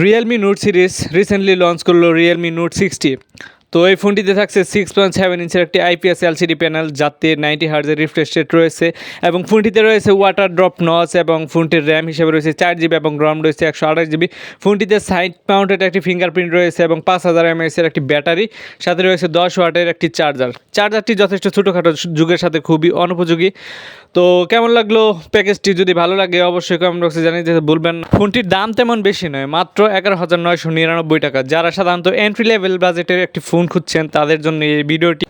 Realme note series recently launch করলো Realme note 60। তো এই ফোনটিতে থাকছে 6.7 ইঞ্চের একটি আইপিএস এলসিডি প্যানেল, যাতে 90 হার্জের রিফ্রেশ রেট রয়েছে এবং ফোনটিতে রয়েছে ওয়াটার ড্রপ নচ এবং ফোনটির র্যাম হিসেবে রয়েছে 4 জিবি এবং রম রয়েছে 128 জিবি। ফোনটিতে সাইড মাউন্টেড একটি ফিঙ্গারপ্রিন্ট রয়েছে এবং 5000 এমএএচের একটি ব্যাটারি, সাথে রয়েছে 10 ওয়াটের একটি চার্জারটি যথেষ্ট ছোটোখাটো, যুগের সাথে খুবই অনুপযোগী। তো কেমন লাগলো প্যাকেজটি? যদি ভালো লাগে অবশ্যই কমেন্ট বক্সে জানিয়ে দিতে ভুলবেন না। ফোনটির দাম তেমন বেশি নয়, মাত্র 11,999 টাকা। যারা সাধারণত এন্ট্রি লেভেল বাজেটের একটি ফোন খুঁজছেন তাদের জন্য এই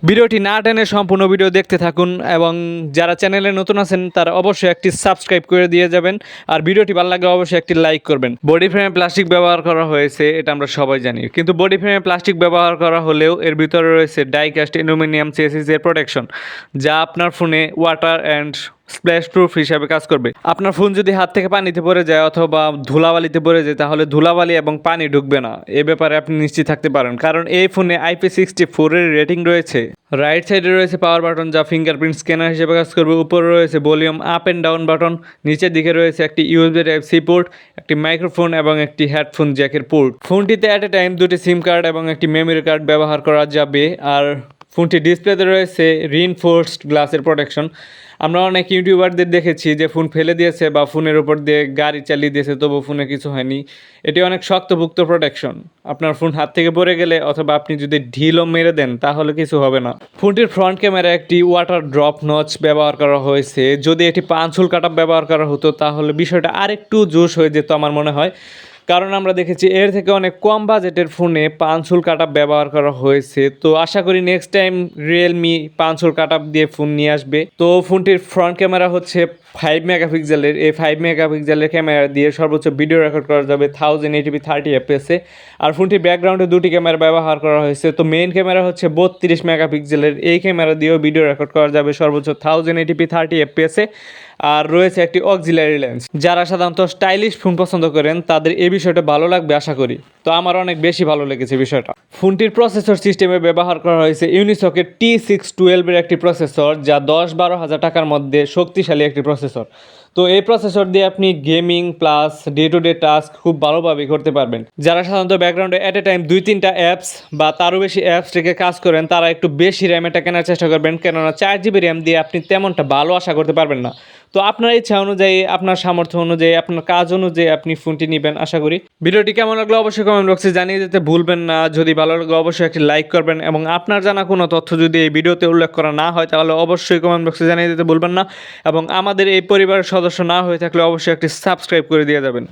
ভিডিওটি না টেনে সম্পূর্ণ ভিডিও দেখতে থাকুন, এবং যারা চ্যানেলে নতুন আছেন তারা অবশ্যই একটি সাবস্ক্রাইব করে দিয়ে যাবেন, আর ভিডিওটি ভালো লাগলে অবশ্যই একটি লাইক করবেন। বডি ফ্রেমে প্লাস্টিক ব্যবহার করা হয়েছে, এটা আমরা সবাই জানি, কিন্তু বডি ফ্রেমে প্লাস্টিক ব্যবহার করা হলেও এর ভিতরে রয়েছে ডাইকাস্ট অ্যালুমিনিয়াম চেসিসের প্রোটেকশন, যা আপনার ফোনে ওয়াটার অ্যান্ড স্প্ল্যাশ প্রুফ হিসাবে কাজ করবে। আপনার ফোন যদি হাত থেকে পানিতে পড়ে যায় অথবা ধুলাবালিতে পড়ে যায়, তাহলে ধুলাবালি এবং পানি ঢুকবে না, এ ব্যাপারে আপনি নিশ্চিত থাকতে পারেন, কারণ এই ফোনে IP64 এর রেটিং রয়েছে। রাইট সাইডে রয়েছে পাওয়ার বাটন, যা ফিঙ্গারপ্রিন্ট স্ক্যানার হিসেবে কাজ করবে। উপরে রয়েছে volume up and down button. নিচের দিকে রয়েছে একটি USB Type-C পোর্ট, একটি মাইক্রোফোন এবং একটি হেডফোন জ্যাকের পোর্ট। ফোনটিতে অ্যাট এ টাইম 2টি সিম কার্ড এবং একটি মেমোরি কার্ড ব্যবহার করা যাবে। আর ফোনটি ডিসপ্লেতে রয়েছে রিইনফোর্সড গ্লাসের প্রোটেকশন। আমরা অনেক ইউটিউবারদের দেখেছি যে ফোন ফেলে দিয়েছে বা ফোনের উপর দিয়ে গাড়ি চালিয়ে দিয়েছে, তবু ফোনে কিছু হয়নি। এটি অনেক শক্তপোক্ত প্রোটেকশন। আপনার ফোন হাত থেকে পড়ে গেলে অথবা আপনি যদি ঢিলও মেরে দেন তাহলে কিছু হবে না। ফোনটির ফ্রন্ট ক্যামেরা একটি ওয়াটার ড্রপ নচ ব্যবহার করা হয়েছে। যদি এটি পাঁচহুল কাট ব্যবহার করা হতো তাহলে বিষয়টা আরেকটু জোশ হয়ে যেত আমার মনে হয়, কারণ আমরা দেখেছি এর থেকে অনেক কম বাজেটের ফোনে পাঁচহুল কাট ব্যবহার করা হয়েছে। তো আশা করি নেক্সট টাইম রিয়েলমি পাঁচহুল কাট দিয়ে ফোন নিয়ে আসবে। তো ফোনটির ফ্রন্ট ক্যামেরা হচ্ছে 5 মেগাপিক্সেলের। এই 5 মেগাপিক্সেলের ক্যামেরা দিয়ে সর্বোচ্চ ভিডিও রেকর্ড করা যাবে 1080p 30fps-এ। আর ফোনটির ব্যাকগ্রাউন্ডে 2টি ক্যামেরা ব্যবহার করা হয়েছে। তো মেইন ক্যামেরা হচ্ছে 32 মেগাপিক্সেলের। এই ক্যামেরা দিয়েও ভিডিও রেকর্ড করা যাবে সর্বোচ্চ 1080p 30fps-এ। আর রয়েছে একটি অক্সিলারি লেন্স। যারা সাধারণত স্টাইলিশ ফোন পছন্দ করেন তাদের এই বিষয়টা ভালো লাগবে আশা করি। তো আমার অনেক বেশি ভালো লেগেছে বিষয়টা। ফোনটির প্রসেসর সিস্টেমে ব্যবহার করা হয়েছে ইউনিসকের T612 এর একটি প্রসেসর, যা 10-12 হাজার টাকার মধ্যে শক্তিশালী একটি প্রসেসর। তো এই প্রসেসর দিয়ে আপনি gaming plus day to day task খুব ভালোভাবে করতে পারবেন। যারা সাধারণত ব্যাকগ্রাউন্ডে অ্যাট এ টাইম 2-3টা অ্যাপস বা তারও বেশি অ্যাপস রেখে কাজ করেন, তারা একটু বেশি র্যামেটা কেনার চেষ্টা করবেন, কেননা 4 জিবি র্যাম দিয়ে আপনি তেমনটা ভালো আশা করতে পারবেন না। তো আপনার ইচ্ছা অনুযায়ী, আপনার সামর্থ্য অনুযায়ী, আপনার কাজ অনুযায়ী আপনি ফোনটি নেবেন আশা করি। ভিডিওটি কেমন লাগলো অবশ্যই কমেন্ট বক্সে জানিয়ে দিতে ভুলবেন না। যদি ভালো লাগলো অবশ্যই একটি লাইক করবেন, এবং আপনার জানা কোনো তথ্য যদি এই ভিডিওতে উল্লেখ করা না হয় তাহলে অবশ্যই কমেন্ট বক্সে জানিয়ে দিতে ভুলবেন না, এবং আমাদের এই পরিবারের সদস্য না হয়ে থাকলে অবশ্যই একটি সাবস্ক্রাইব করে দিয়ে যাবেন।